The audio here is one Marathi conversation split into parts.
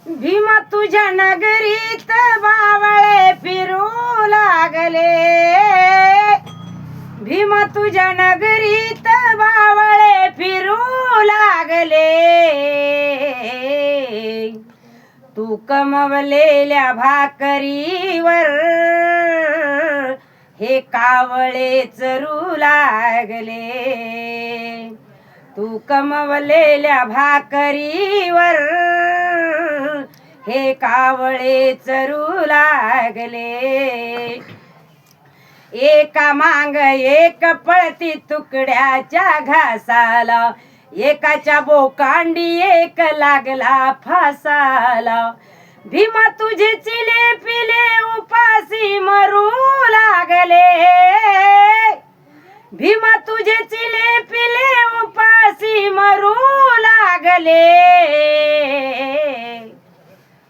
भीमा तुझ्या नगरीत बावळे फिरू लागले. भीमा तुझ्या नगरीत बावळे फिरू लागले. तू कमवलेल्या भाकरीवर हे कावळे चरू लागले. तू कमवलेल्या भाकरीवर हे कावळे चरू लागले. एका मांग एक पळती तुकड्याच्या घासाला, एकाच्या बोकांडी एक लागला फासाला. भीमा तुझे चिले पिले उपासी मरू लागले. भीमा तुझे चिले पिले उपासी मरू लागले.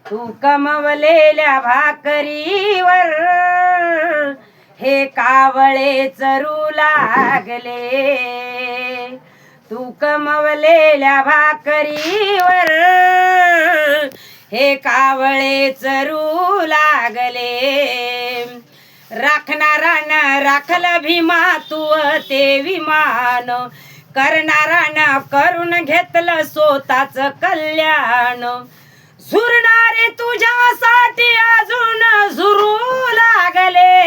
तू कमवलेल्या भाकरीवर हे कावळे चरू लागले. तू कमवलेल्या भाकरीवर हे कावळे चरू लागले. राखणारानं राखलं भीमा तू ते विमान, करणारानं करून घेतलं स्वतःच कल्याण. झुरणारे तुझ्यासाठी अजून झुरू लागले.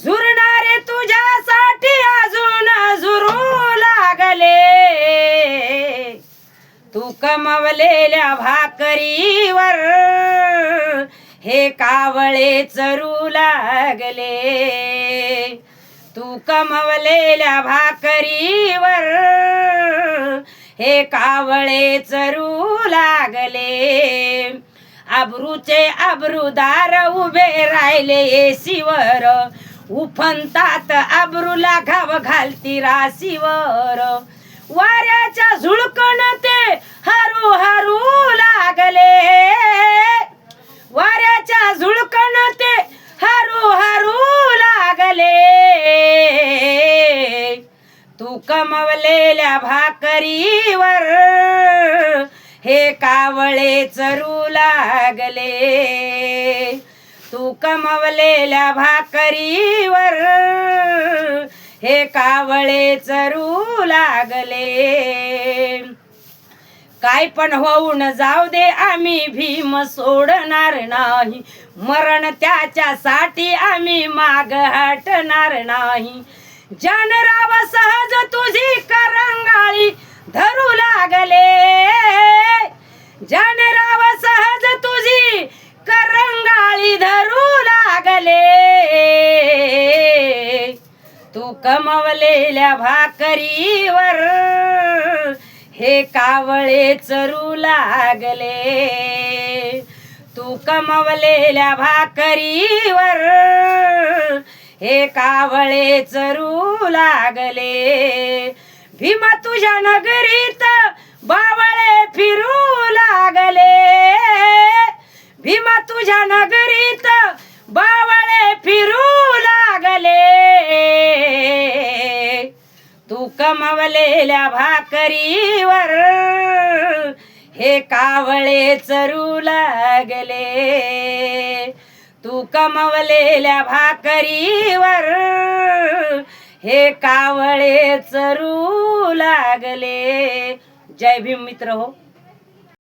झुरणारे तुझ्यासाठी अजून झुरू लागले. तू कमवलेल्या भाकरीवर हे कावळे चरू लागले. तू कमवलेल्या भाकरीवर हे कावळे चरू लागले. अब्रूचे अब्रूदार उभे राहिले येशीवर, उफनतात अब्रूला घाव घालती राशीवर. वाऱ्याच्या झुळकण ते हरू हरू लागले. वाऱ्याच्या झुळकण ते हरू हरू लागले. तू कमवलेल्या भाकरीवर हे कावळे चरू लागले. तू कमवलेल्या भाकरीवर हे कावळे चरू लागले. काय पण होऊन जाऊ दे आम्ही भीम सोडणार नाही. मरण त्याच्यासाठी आम्ही माग हटणार नाही. जानराव सहज तुझी करंगाळी धरू लागले. जानराव सहज तुझी करंगाळी धरू लागले. तू कमवलेल्या भाकरीवर हे कावळे चरू लागले. तू कमवलेल्या भाकरीवर हे कावळे चरू लागले. भीमा तुझ्या नगरीत बावळे फिरू लागले. भीमा तुझ्या नगरीत बावळे फिरू लागले. तू कमवलेल्या भाकरीवर हे कावळे चरू लागले. तू कमवलेल्या भाकरीवर हे कावळे चरू लागले. जय भीम मित्र हो.